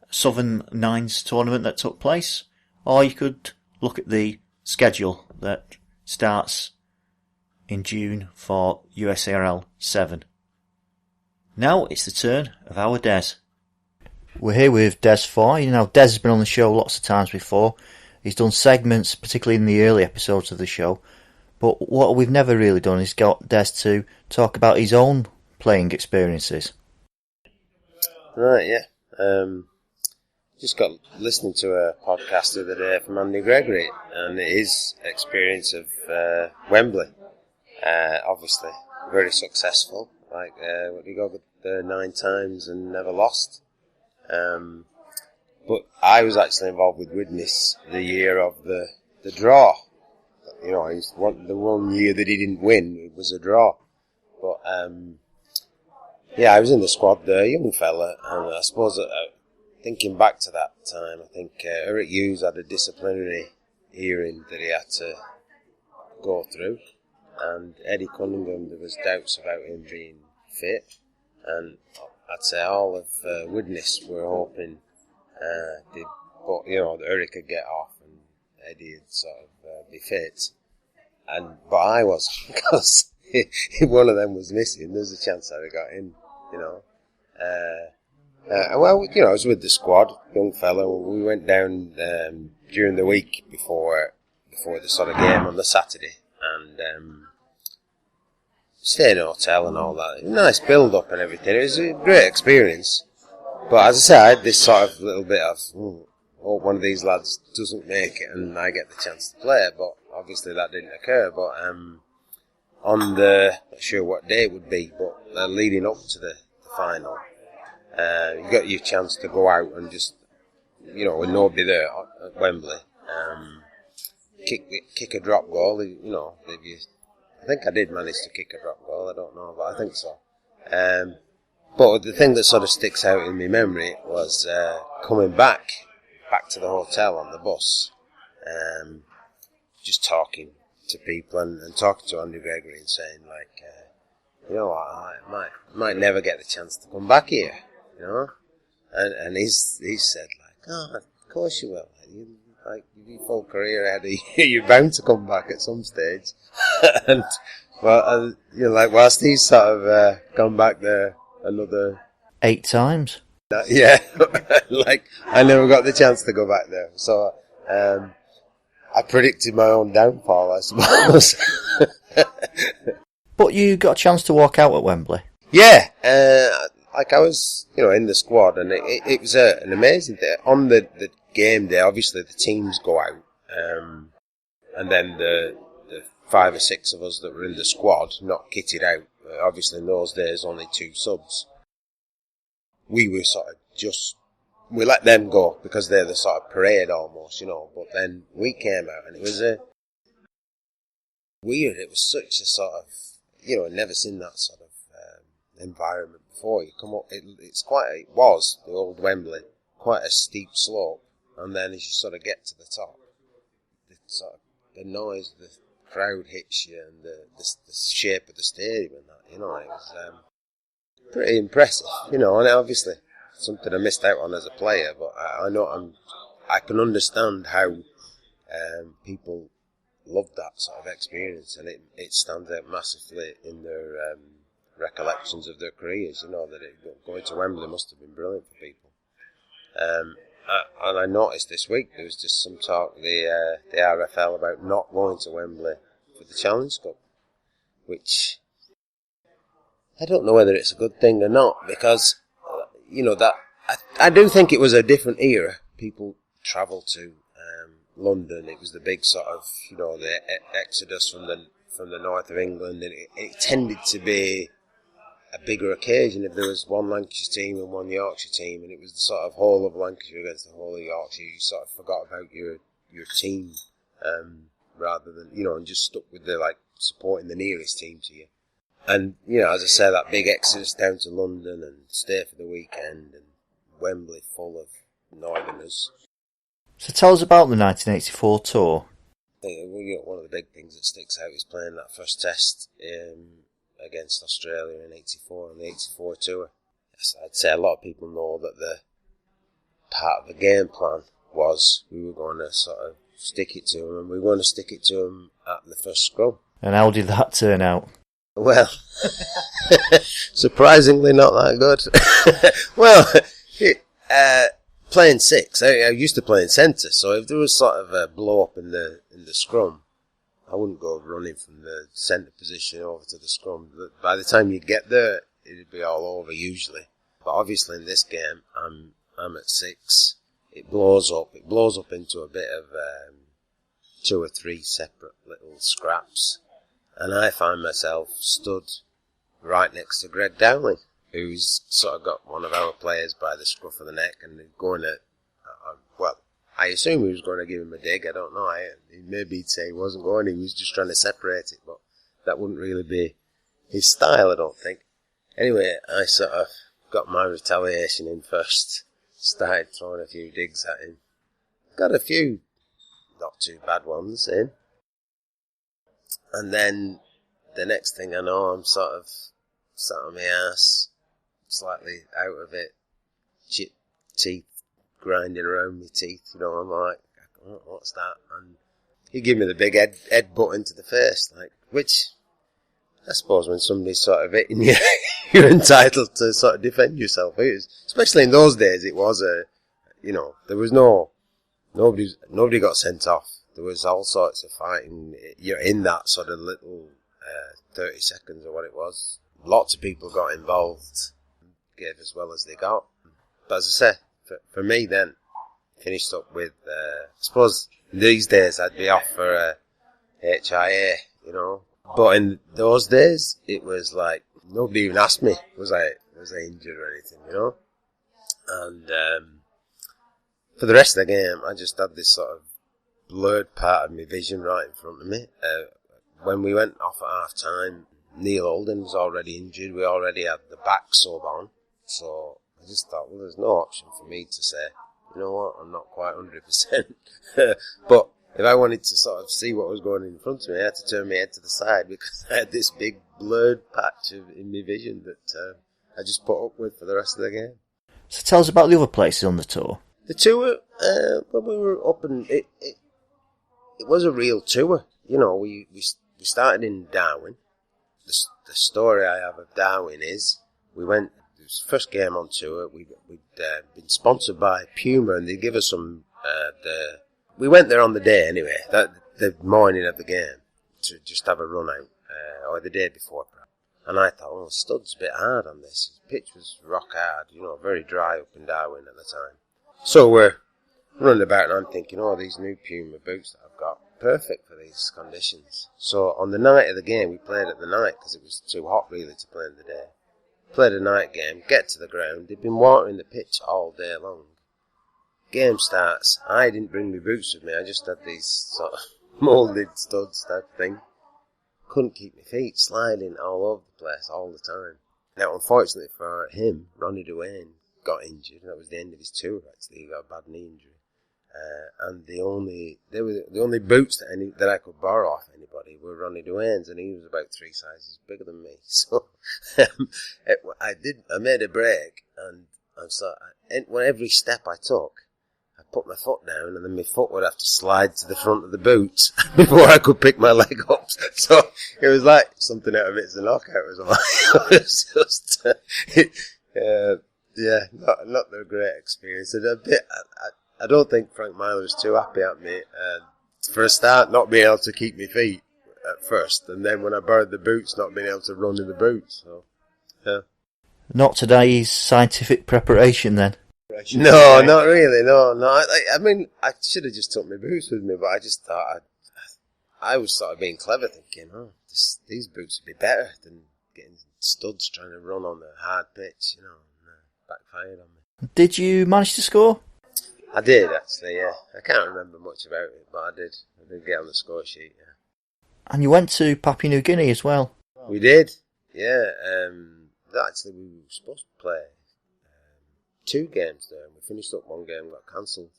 Southern Nines tournament that took place, or you could look at the schedule that starts in June for USARL VII. Now it's the turn of our Des. We're here with Des Foy. You know, Des has been on the show lots of times before. He's done segments, particularly in the early episodes of the show. But what we've never really done is got Des to talk about his own playing experiences. Right, yeah. Just got listening to a podcast the other day from Andy Gregory and his experience of Wembley. Obviously, very successful. Like, what did he go there 9 times and never lost? But I was actually involved with Widnes the year of the draw. You know, the one year that he didn't win, it was a draw. But, yeah, I was in the squad there, young fella, and I suppose thinking back to that time, I think Eric Hughes had a disciplinary hearing that he had to go through, and Eddie Cunningham, there was doubts about him being fit, and I'd say all of Widnes were hoping that Eric could get off and Eddie would sort of be fit, but I was, because if one of them was missing, there's a chance I'd have got in, you know. Well, you know, I was with the squad, young fella. We went down during the week before the sort of game on the Saturday, and stayed in a hotel and all that. Nice build up and everything. It was a great experience. But as I said, I had this sort of little bit of, hope one of these lads doesn't make it and I get the chance to play. But obviously that didn't occur. But on the, not sure what day it would be, but leading up to the final, you got your chance to go out and just, with nobody there at Wembley, kick a drop goal. I think I did manage to kick a drop goal. I don't know, but I think so. But the thing that sort of sticks out in my memory was coming back to the hotel on the bus, just talking to people and talking to Andy Gregory and saying like, I might never get the chance to come back here, and he said like, oh, of course you will. Your full career ahead of you, you're bound to come back at some stage. And whilst he's sort of gone back there another 8 times. Yeah, I never got the chance to go back there. So I predicted my own downfall, I suppose. But you got a chance to walk out at Wembley. Yeah, I was, in the squad, and it was an amazing thing. On the game day, obviously the teams go out, and then the 5 or 6 of us that were in the squad, not kitted out, obviously in those days only 2 subs, we were sort of we let them go because they're the sort of parade almost, but then we came out and it was weird. It was such a sort of, I'd never seen that sort of environment before. You come up, it was the old Wembley, quite a steep slope, and then as you sort of get to the top, the noise of the crowd hits you, and the shape of the stadium and that, it was pretty impressive, and obviously something I missed out on as a player, but I can understand how people love that sort of experience, and it stands out massively in their recollections of their careers, that going to Wembley must have been brilliant for people. And I noticed this week there was just some talk, the RFL, about not going to Wembley for the Challenge Cup, which I don't know whether it's a good thing or not, because that I do think it was a different era. People travelled to London. It was the big sort of the exodus from the north of England, and it tended to be a bigger occasion if there was one Lancashire team and one Yorkshire team, and it was the sort of whole of Lancashire against the whole of Yorkshire. You sort of forgot about your team, rather than and just stuck with the supporting the nearest team to you. And as I say, that big exodus down to London and stay for the weekend, and Wembley full of Northerners. So tell us about the 1984 tour. I think one of the big things that sticks out is playing that first test against Australia in '84 on the '84 tour. Yes, I'd say a lot of people know that the part of the game plan was we were going to sort of stick it to them, and we were going to stick it to them at the first scrum. And how did that turn out? Well, surprisingly not that good. Well, playing 6, I used to play in centre, so if there was sort of a blow up in the scrum, I wouldn't go running from the centre position over to the scrum. But by the time you get there, it'd be all over usually. But obviously in this game, I'm at 6. It blows up into a bit of 2 or 3 separate little scraps. And I find myself stood right next to Greg Dowling, who's sort of got one of our players by the scruff of the neck and going to, I assume he was going to give him a dig, I don't know. Maybe he'd say he wasn't going, he was just trying to separate it, but that wouldn't really be his style, I don't think. Anyway, I sort of got my retaliation in first, started throwing a few digs at him. Got a few not too bad ones in. And then the next thing I know, I'm sort of sat on my ass, slightly out of it, chipped teeth grinding around my teeth, I'm like, what's that? And he gave me the big headbutt into the face, which I suppose when somebody's sort of hitting you, you're entitled to sort of defend yourself. Especially in those days, it was there was nobody got sent off. There was all sorts of fighting, in that sort of little 30 seconds or what it was. Lots of people got involved, gave as well as they got. But as I say, for me then, finished up with, I suppose these days I'd be off for a HIA, But in those days, it was like, nobody even asked me, was I injured or anything, And for the rest of the game, I just had this sort of blurred part of my vision right in front of me. When we went off at half time, Neil Holden was already injured. We already had the back sub on. So I just thought, well, there's no option for me to say, you know what, I'm not quite 100%. But if I wanted to sort of see what was going in front of me, I had to turn my head to the side because I had this big blurred patch in my vision that I just put up with for the rest of the game. So tell us about the other places on the tour. The tour, when we were up and it was a real tour. We started in Darwin. The story I have of Darwin is it was the first game on tour. We'd been sponsored by Puma and they give us some, we went there on the day anyway, the morning of the game to just have a run out, or the day before. And I thought, stud's a bit hard on this. The pitch was rock hard, very dry up in Darwin at the time. So we're running about and I'm thinking, these new Puma boots that I've got, perfect for these conditions. So on the night of the game, we played at the night because it was too hot really to play in the day. Played a night game, get to the ground. They'd been watering the pitch all day long. Game starts. I didn't bring my boots with me. I just had these sort of moulded studs type thing. Couldn't keep my feet sliding all over the place all the time. Now, unfortunately for him, Ronnie Duane got injured. That was the end of his tour, actually. He got a bad knee injury. And they were the only boots that I could borrow off anybody were Ronnie Duane's, and he was about 3 sizes bigger than me. So I made a break, and every step I took, I put my foot down, and then my foot would have to slide to the front of the boot before I could pick my leg up. So it was like something out of It's a Knockout or something. It was just, not a great experience. And a bit, I don't think Frank Myler was too happy at me. For a start, not being able to keep my feet at first, and then when I borrowed the boots, not being able to run in the boots. So, yeah. Not today's scientific preparation, then. No, not really. No. I mean, I should have just took my boots with me, but I just thought I was sort of being clever, thinking, these boots would be better than getting studs trying to run on a hard pitch, and backfired on me. Did you manage to score? I did, actually, yeah. I can't remember much about it, but I did. I did get on the score sheet, yeah. And you went to Papua New Guinea as well? We did, yeah. Actually, we were supposed to play 2 games there, and we finished up 1 game, got cancelled.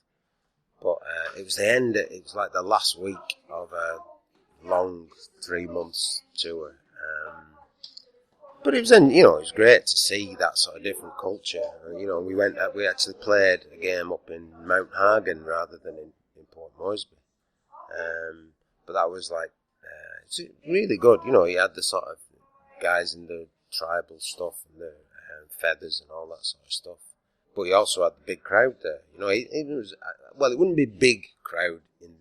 But it was it was like the last week of a long 3 months tour. But it was it was great to see that sort of different culture. We actually played a game up in Mount Hagen rather than in Port Moresby. But that was it's really good. You had the sort of guys in the tribal stuff and the feathers and all that sort of stuff. But you also had the big crowd there. It wouldn't be a big crowd in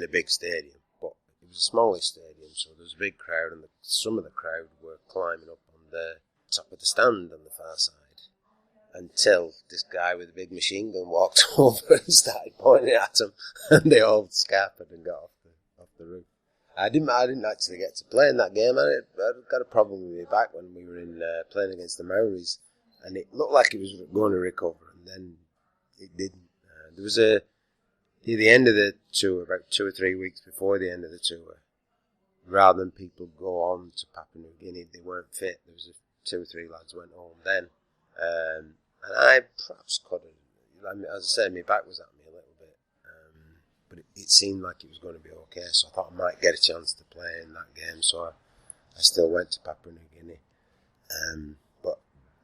a big stadium, but it was a smallish stadium, so there was a big crowd, and some of the crowd were climbing up on the top of the stand on the far side, until this guy with a big machine gun walked over and started pointing at them, and they all scampered and got off the roof. I didn't actually get to play in that game. I got a problem with my back when we were playing against the Maoris, and it looked like it was going to recover, and then it didn't. There was near the end of the tour, about 2 or 3 weeks before the end of the tour, rather than people go on to Papua New Guinea, they weren't fit. There was 2 or 3 lads went home then, and I perhaps could have. As I said, my back was at me a little bit, but it seemed like it was going to be okay. So I thought I might get a chance to play in that game. So I still went to Papua New Guinea, but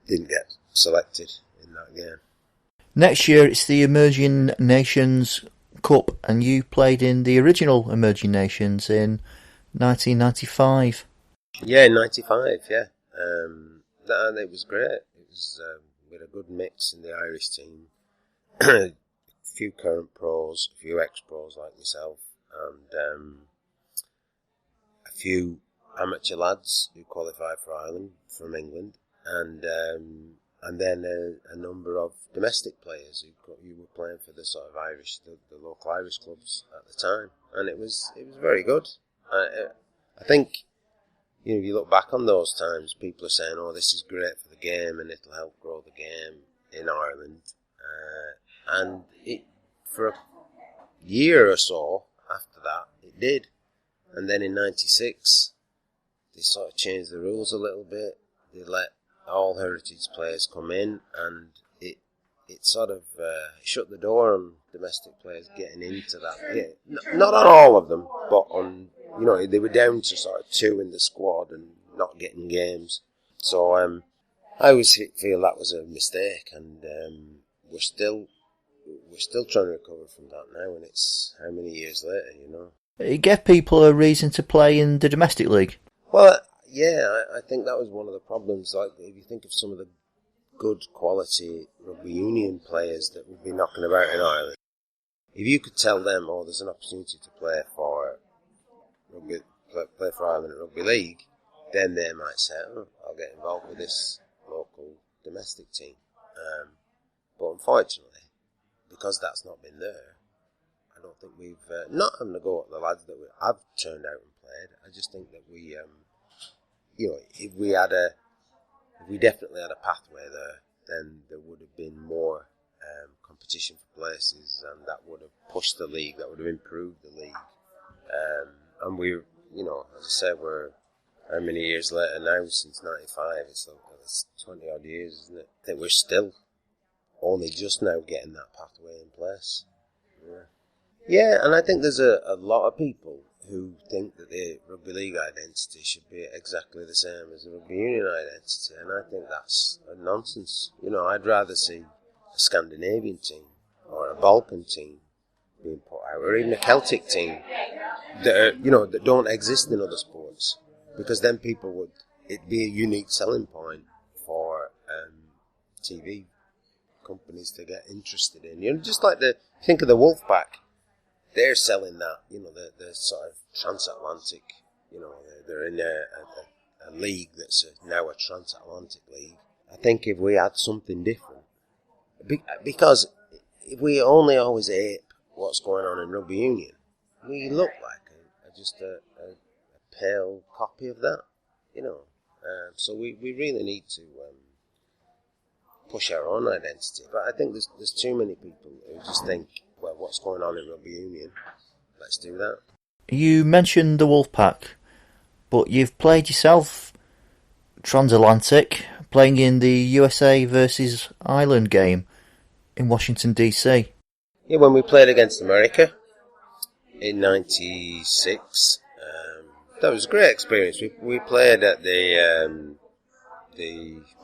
didn't get selected in that game. Next year it's the Emerging Nations Cup, and you played in the original Emerging Nations in 1995. Yeah, in 95, yeah. And it was great. It was we had a good mix in the Irish team. a few current pros, a few ex-pros like myself, and a few amateur lads who qualified for Ireland from England, and then a number of domestic players who were playing for the sort of Irish, the local Irish clubs at the time, and it was very good. I think, if you look back on those times, people are saying, "Oh, this is great for the game, and it'll help grow the game in Ireland." And for a year or so after that, it did. And then in '96, they sort of changed the rules a little bit. They let all heritage players come in, and it sort of shut the door on domestic players getting into that. Yeah, not on all of them, but on, they were down to sort of 2 in the squad and not getting games. So I always feel that was a mistake, and we're still trying to recover from that now, and it's how many years later, It gave people a reason to play in the domestic league. Well, yeah, I think that was one of the problems. Like, if you think of some of the good quality rugby union players that would be knocking about in Ireland, if you could tell them, "Oh, there's an opportunity to play for Ireland at rugby league," then they might say, "Oh, I'll get involved with this local domestic team." But unfortunately, because that's not been there, I don't think we've not having to go at the lads that I've turned out and played. I just think that we, if we definitely had a pathway there, then there would have been more competition for places, and that would have pushed the league, that would have improved the league. And we're, as I said, we're how many years later now, since '95, it's 20 odd years, isn't it? I think we're still only just now getting that pathway in place. Yeah, and I think there's a lot of people who think that the rugby league identity should be exactly the same as the rugby union identity, and I think that's a nonsense. I'd rather see a Scandinavian team or a Balkan team being put out, or even a Celtic team that that don't exist in other sports, because then it'd be a unique selling point for TV companies to get interested in. Just like think of the Wolfpack. They're selling that, the sort of transatlantic, they're in a league that's now a transatlantic league. I think if we had something different, because if we only always ape what's going on in rugby union, we look like just a pale copy of that, So we really need to push our own identity. But I think there's too many people who just think, well, what's going on in rugby union? Let's do that. You mentioned the Wolfpack, but you've played yourself transatlantic, playing in the USA versus Ireland game in Washington, D.C. Yeah, when we played against America in '96, that was a great experience. We played at the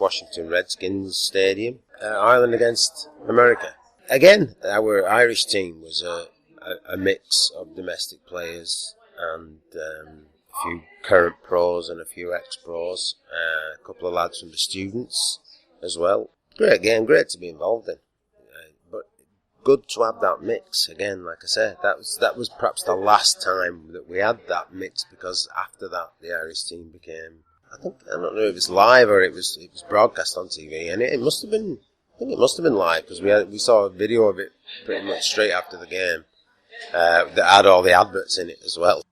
Washington Redskins Stadium, Ireland against America. Again, our Irish team was a mix of domestic players and a few current pros and a few ex-pros, a couple of lads from the students as well. Great game, great to be involved in. But good to have that mix again. Like I said, that was perhaps the last time that we had that mix, because after that the Irish team became, I don't know if it's live or it was broadcast on TV, and it must have been. I think it must have been live, because we saw a video of it pretty much straight after the game that had all the adverts in it as well.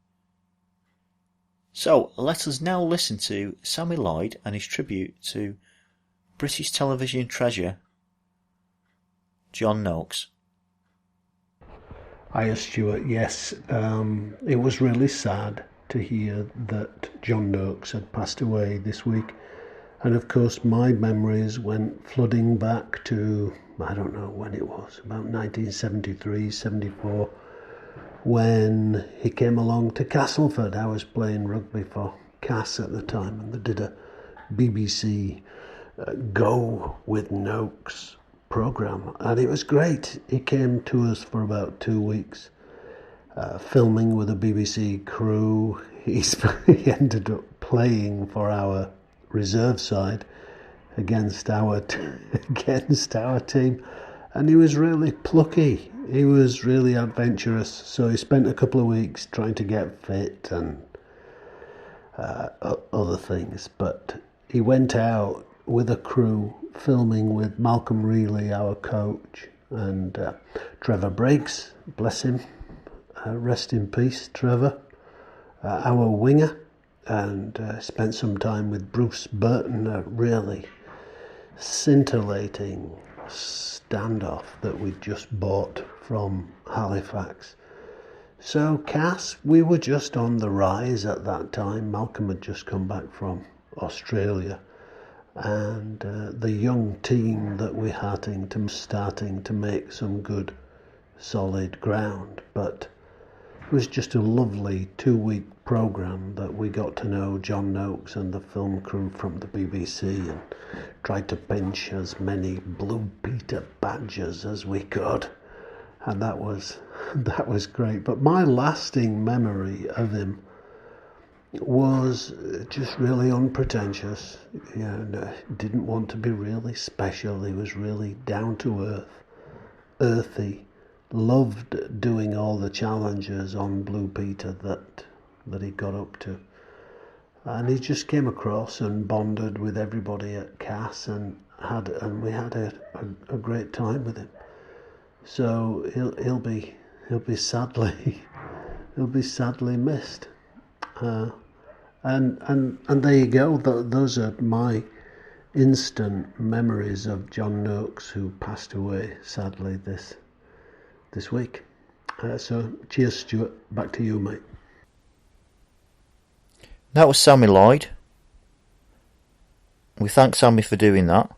So let us now listen to Sammy Lloyd and his tribute to British television treasure John Noakes. Hiya Stuart, yes, it was really sad to hear that John Noakes had passed away this week. And of course my memories went flooding back to, I don't know when it was, about 1973, 74, when he came along to Castleford. I was playing rugby for Cass at the time, and they did a BBC Go with Noakes programme, and it was great. He came to us for about 2 weeks, filming with a BBC crew. He ended up playing for our reserve side against our team, And he was really plucky. He was really adventurous. So he spent a couple of weeks trying to get fit and other things. But he went out with a crew, filming with Malcolm Reilly, our coach, and Trevor Briggs, bless him, rest in peace, Trevor, our winger, and spent some time with Bruce Burton, a really scintillating standoff that we'd just bought from Halifax. So Cass, we were just on the rise at that time. Malcolm had just come back from Australia, and the young team that we had starting to make some good solid ground. But it was just a lovely 2-week programme that we got to know John Noakes and the film crew from the BBC, and tried to pinch as many Blue Peter badges as we could, and that was great. But my lasting memory of him was just really unpretentious. Didn't want to be really special. He was really down to earth, earthy. Loved doing all the challenges on Blue Peter that he got up to, and he just came across and bonded with everybody at Cass, and we had a great time with him. So he'll be sadly missed. And there you go. Those are my instant memories of John Noakes, who passed away sadly this week. So cheers, Stuart. Back to you, mate. That was Sammy Lloyd. We thank Sammy for doing that.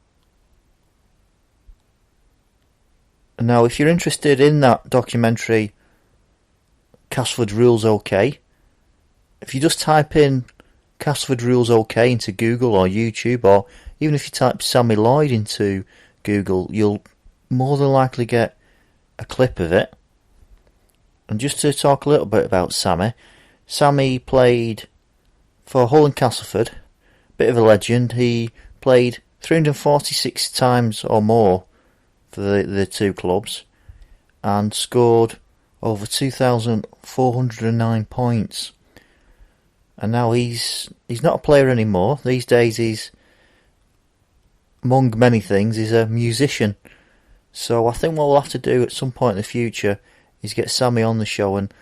And now, if you're interested in that documentary, Castleford Rules OK, if you just type in Castleford Rules OK into Google or YouTube, or even if you type Sammy Lloyd into Google, you'll more than likely get a clip of it. And just to talk a little bit about Sammy played for Hull and Castleford, bit of a legend. He played 346 times or more for the two clubs, and scored over 2,409 points. And now he's not a player anymore. These days he's, among many things, he's a musician. So I think what we'll have to do at some point in the future is get Sammy on the show and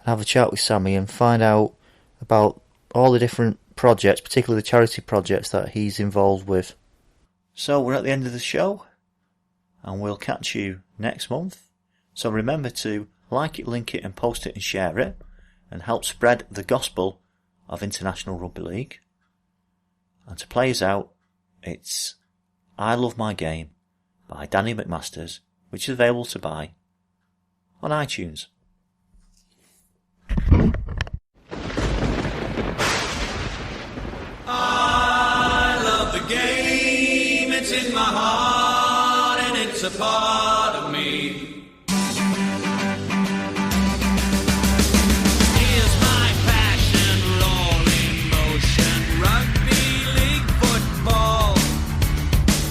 have a chat with Sammy and find out about all the different projects, particularly the charity projects that he's involved with. So we're at the end of the show, and we'll catch you next month. So remember to like it, link it and post it and share it, and help spread the gospel of International Rugby League. And to play us out, it's I Love My Game by Danny McMasters, which is available to buy on iTunes. I love the game, it's in my heart and it's a part of me. Here's my passion, all in motion, rugby league football.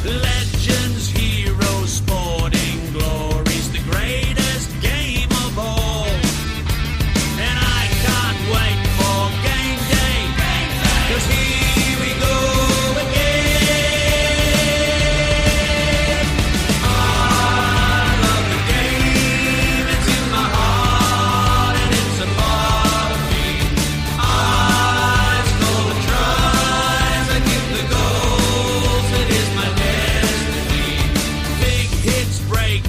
Legends, heroes, sporting glories, the greatest game of all. And I can't wait for game day, 'cause here we go again. I love the game, it's in my heart and it's a part of me. I score the tries, I kick the goals, it is my destiny. Big hits break